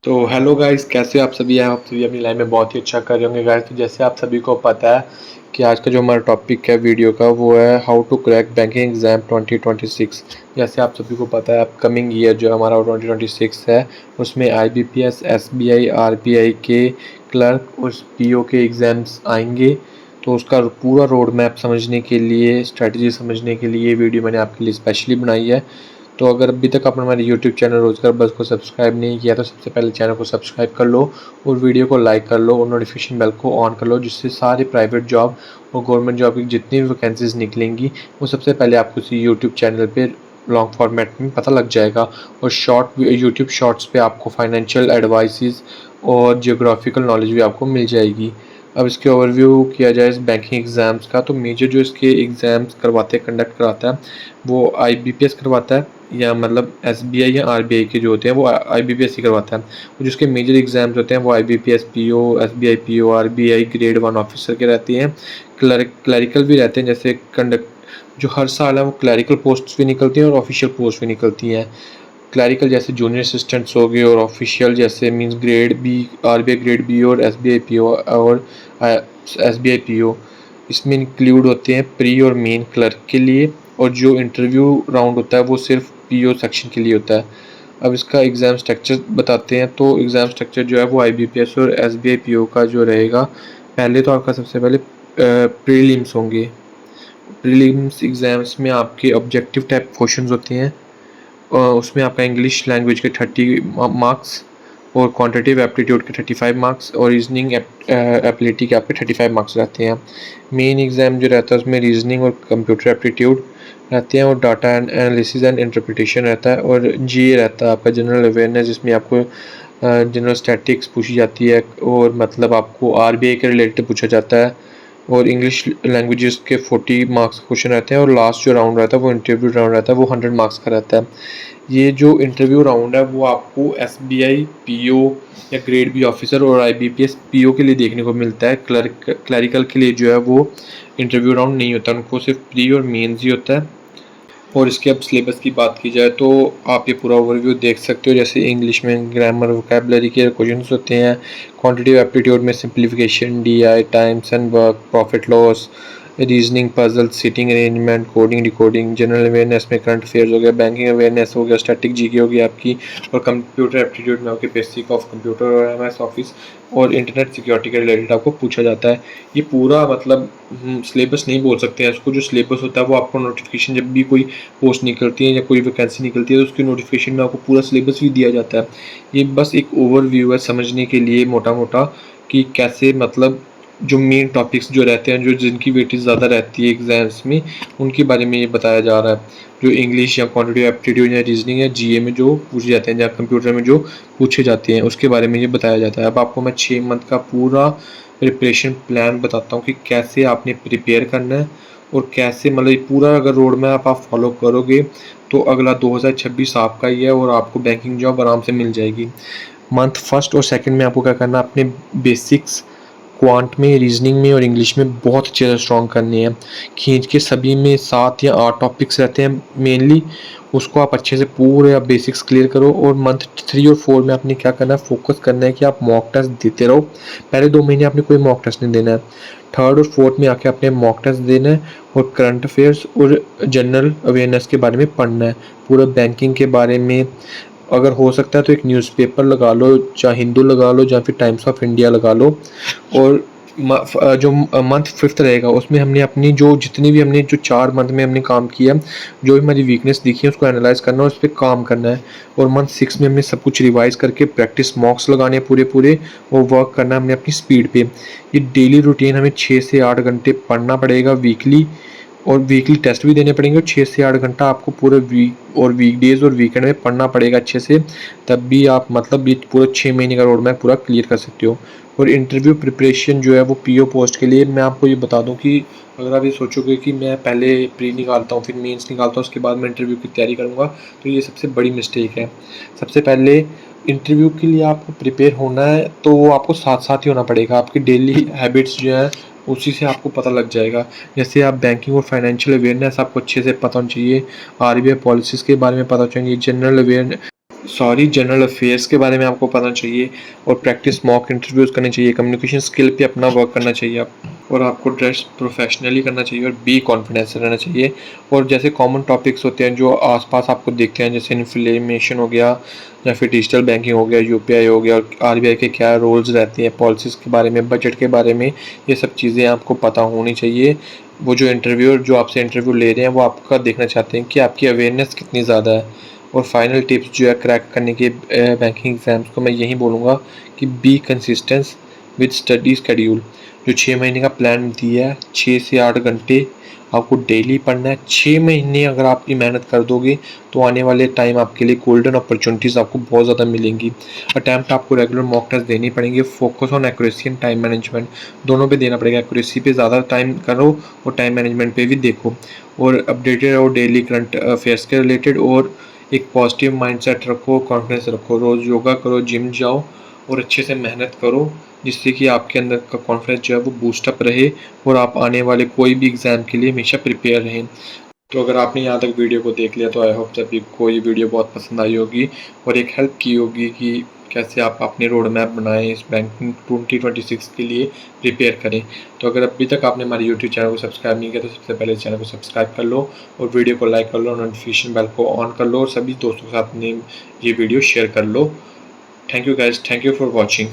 तो hello guys, कैसे आप सभी हैं। आप सभी अपनी लाइफ में बहुत ही अच्छा कर रहे होंगे गाइस। तो जैसे आप सभी को पता है कि आज का जो हमारा टॉपिक है वीडियो का वो है how to crack banking exam 2026। जैसे आप सभी को पता है अपकमिंग ईयर जो हमारा 2026 है उसमें आईबीपीएस, एसबीआई, आरबीआई के क्लर्क और पीओ के एग्ज़ाम्स आएंगे। तो उसका पूरा रोड मैप समझने के लिए, स्ट्रेटजी समझने के लिए ये वीडियो मैंने आपके लिए स्पेशली बनाई है। तो अगर अभी तक आपने हमारे यूट्यूब चैनल रोज़गार बस को सब्सक्राइब नहीं किया तो सबसे पहले चैनल को सब्सक्राइब कर लो और वीडियो को लाइक कर लो और नोटिफिकेशन बेल को ऑन कर लो, जिससे सारे प्राइवेट जॉब और गवर्नमेंट जॉब की जितनी भी वैकेंसीज निकलेंगी वो सबसे पहले आपको इसी यूट्यूब चैनल पे लॉन्ग फॉर्मेट में पता लग जाएगा। और शॉर्ट यूट्यूब शॉर्ट्स पे आपको फाइनेंशियल एडवाइसेस और जियोग्राफिकल नॉलेज भी आपको मिल जाएगी। अब इसके ओवरव्यू किया जाए इस बैंकिंग एग्ज़ाम्स का, तो मेजर जो इसके एग्ज़ाम्स करवाते हैं, कंडक्ट कराता है, वो आईबीपीएस करवाता है, या मतलब एसबीआई या आरबीआई के जो होते हैं वो आईबीपीएस ही करवाता है। और जिसके मेजर एग्जाम्स होते हैं वो IBPS PO, SBI PO, RBI grade 1 officer के रहती हैं। क्लरिकल भी रहते हैं, जैसे कंडक्ट जो हर साल है वो क्लरिकल पोस्ट भी निकलती हैं और ऑफिशियल पोस्ट भी निकलती हैं। क्लरिकल जैसे जूनियर असिस्टेंट्स हो गए, और ऑफिशियल जैसे means grade B, RBI grade B और एसबीआई पीओ और एसबीआई पीओ इसमें इंक्लूड होते हैं प्री और मेन क्लर्क के लिए। और जो इंटरव्यू राउंड होता है वो सिर्फ पीओ सेक्शन के लिए होता है। अब इसका एग्ज़ाम स्ट्रक्चर बताते हैं। तो एग्ज़ाम स्ट्रक्चर जो है वो आईबीपीएस और एसबीआई पीओ का जो रहेगा, पहले तो आपका सबसे पहले प्रीलिम्स होंगे। प्रीलिम्स एग्ज़ाम्स में आपके ऑब्जेक्टिव टाइप क्वेश्चंस होते हैं। उसमें आपका इंग्लिश लैंग्वेज के 30 मार्क्स और क्वांटिटेटिव एप्टीट्यूड के 35 मार्क्स और रीजनिंग एबिलिटी के आपके 35 मार्क्स रहते हैं। मेन एग्ज़ाम जो रहता है उसमें रीजनिंग और कंप्यूटर एप्टीट्यूड रहते हैं, और डाटा एनालिसिस एंड इंटरप्रिटेशन रहता है, और जीए रहता है आपका जनरल अवेयरनेस, जिसमें आपको जनरल स्टैटिक्स पूछी जाती है और मतलब आपको आरबीआई के रिलेटेड पूछा जाता है। और इंग्लिश लैंग्वेजेस के 40 मार्क्स क्वेश्चन रहते हैं, और लास्ट जो राउंड रहता है वो इंटरव्यू राउंड रहता है, वो 100 मार्क्स का रहता है। ये जो इंटरव्यू राउंड है वो आपको एसबीआई पीओ या ग्रेड बी ऑफिसर और आईबीपीएस पीओ के लिए देखने को मिलता है। क्लरिकल के लिए जो है वो इंटरव्यू राउंड नहीं होता, उनको सिर्फ प्री और मेंस ही होता है। और इसके अब सिलेबस की बात की जाए तो आप ये पूरा ओवरव्यू देख सकते हो। जैसे इंग्लिश में ग्रामर, वोकैबुलरी के क्वेश्चंस होते हैं। क्वांटिटेटिव एप्टीट्यूड में simplification, DI, times and work, profit loss, reasoning, puzzle, seating arrangement, coding, decoding, general awareness में करंट अफेयर्स हो गया, बैंकिंग अवेयरनेस हो गया, स्टैटिक जीके होगी आपकी, और कंप्यूटर एप्टीट्यूड में आपके बेसिक ऑफ कंप्यूटर और एमएस ऑफिस और इंटरनेट सिक्योरिटी के रिलेटेड आपको पूछा जाता है। ये पूरा मतलब सिलेबस नहीं बोल सकते हैं इसको। जो सिलेबस होता है वो आपको नोटिफिकेशन, जब भी कोई पोस्ट निकलती है या कोई वैकेंसी निकलती है तो उसकी नोटिफिकेशन में आपको पूरा सिलेबस भी दिया जाता है। ये बस एक ओवरव्यू है समझने के लिए मोटा मोटा, कि कैसे मतलब जो मेन टॉपिक्स जो रहते हैं, जो जिनकी वेटेज ज़्यादा रहती है एग्जाम्स में, उनके बारे में ये बताया जा रहा है। जो इंग्लिश या क्वांटिटेटिव एप्टीट्यूड या रीजनिंग या जीए में जो पूछे जाते हैं या कंप्यूटर में जो पूछे जाते हैं उसके बारे में ये बताया जाता है। अब आपको मैं 6 मंथ का पूरा प्रिपरेशन प्लान बताता हूँ कि कैसे आपने प्रिपेयर करना है और कैसे मतलब पूरा अगर रोड मैप आप फॉलो करोगे तो अगला 2026 आपका ही है और आपको बैंकिंग जॉब आराम से मिल जाएगी। मंथ फर्स्ट और सेकंड में आपको क्या करना है, अपने बेसिक्स क्वांट में, रीजनिंग में और इंग्लिश में बहुत अच्छे से स्ट्रॉन्ग करनी है। खींच के सभी में 7 या 8 टॉपिक्स रहते हैं मेनली, उसको आप अच्छे से पूरे आप बेसिक्स क्लियर करो। और मंथ 3 और 4 में आपने क्या करना है, फोकस करना है कि आप मॉक टेस्ट देते रहो। पहले 2 महीने आपने कोई मॉक टेस्ट नहीं देना है। थर्ड और फोर्थ में आके आपने मॉक टेस्ट देना है और करंट अफेयर्स और जनरल अवेयरनेस के बारे में पढ़ना है, पूरा बैंकिंग के बारे में। अगर हो सकता है तो एक न्यूज़पेपर लगा लो, चाहे हिंदू लगा लो या फिर टाइम्स ऑफ इंडिया लगा लो। और जो मंथ फिफ्थ रहेगा उसमें हमने अपनी जो जितनी भी हमने जो 4 मंथ में हमने काम किया, जो भी हमारी वीकनेस दिखी है उसको एनालाइज करना है, उस पर काम करना है। और मंथ 6 में हमने सब कुछ रिवाइज करके प्रैक्टिस मॉक्स लगाने पूरे पूरे, और वर्क करना है हमने अपनी स्पीड पे। ये डेली रूटीन हमें 6 से 8 घंटे पढ़ना पड़ेगा वीकली, और वीकली टेस्ट भी देने पड़ेंगे। और 6 से 8 घंटा आपको पूरे वीक और वीकडेज और वीकेंड में पढ़ना पड़ेगा अच्छे से, तब भी आप मतलब ये पूरा 6 महीने का रोड मैप पूरा क्लियर कर सकते हो। और इंटरव्यू प्रिपरेशन जो है वो पीओ पोस्ट के लिए मैं आपको ये बता दूं कि अगर आप ये सोचोगे कि मैं पहले प्री निकालता हूँ फिर मेंस निकालता हूँ उसके बाद मैं इंटरव्यू की तैयारी करूँगा, तो ये सबसे बड़ी मिस्टेक है। सबसे पहले इंटरव्यू के लिए आपको प्रिपेयर होना है तो वो आपको साथ साथ ही होना पड़ेगा। आपकी डेली हैबिट्स जो है उसी से आपको पता लग जाएगा। जैसे आप बैंकिंग और फाइनेंशियल अवेयरनेस आपको अच्छे से पता होना चाहिए, आरबीआई पॉलिसीज़ के बारे में पता चाहिए, जनरल अवेयरनेस जनरल अफेयर्स के बारे में आपको पता चाहिए और प्रैक्टिस मॉक इंटरव्यूज़ करनी चाहिए, कम्युनिकेशन स्किल पे अपना वर्क करना चाहिए आप, और आपको ड्रेस प्रोफेशनली करना चाहिए और बी कॉन्फिडेंस रहना चाहिए। और जैसे कॉमन टॉपिक्स होते हैं जो आसपास आपको देखते हैं, जैसे इन्फ्लेमेशन हो गया या फिर डिजिटल बैंकिंग हो गया, यूपीआई हो गया, और आरबीआई के क्या रोल्स रहते हैं, पॉलिसीज़ के बारे में, बजट के बारे में, ये सब चीज़ें आपको पता होनी चाहिए। वो जो इंटरव्यूअर जो आपसे इंटरव्यू ले रहे हैं वो आपका देखना चाहते हैं कि आपकी अवेयरनेस कितनी ज़्यादा है। और फाइनल टिप्स जो है क्रैक करने के बैंकिंग एग्ज़ाम्स को, मैं यही बोलूँगा कि be consistence with study schedule. जो 6 महीने का प्लान दिया है, 6 से 8 घंटे आपको डेली पढ़ना है। 6 महीने अगर आप ये मेहनत कर दोगे तो आने वाले टाइम आपके लिए गोल्डन अपॉर्चुनिटीज़ आपको बहुत ज़्यादा मिलेंगी। अटैम्प्ट आपको रेगुलर मॉक टेस्ट देनी पड़ेंगे। Focus on accuracy and time management, दोनों पे देना पड़ेगा। एक्यूरेसी पे ज़्यादा टाइम करो और टाइम मैनेजमेंट पे भी देखो, और अपडेटेड रहो डेली करंट अफेयर्स के रिलेटेड, और एक पॉजिटिव माइंडसेट रखो, कॉन्फिडेंस रखो, रोज़ योगा करो, जिम जाओ और अच्छे से मेहनत करो, जिससे कि आपके अंदर का कॉन्फिडेंस जो है वो बूस्टअप रहे और आप आने वाले कोई भी एग्ज़ाम के लिए हमेशा प्रिपेयर रहें। तो अगर आपने यहाँ तक वीडियो को देख लिया तो आई होप सभी को ये वीडियो बहुत पसंद आई होगी और एक हेल्प की होगी कि कैसे आप अपनी रोड मैप बनाएं, इस बैंकिंग 2026 के लिए प्रिपेयर करें। तो अगर अभी तक आपने हमारे यूट्यूब चैनल को सब्सक्राइब नहीं किया तो सबसे पहले चैनल को सब्सक्राइब कर लो और वीडियो को लाइक कर लो, नोटिफिकेशन बेल को ऑन कर लो और सभी दोस्तों के साथ ये वीडियो शेयर कर लो। Thank you guys, thank you for watching.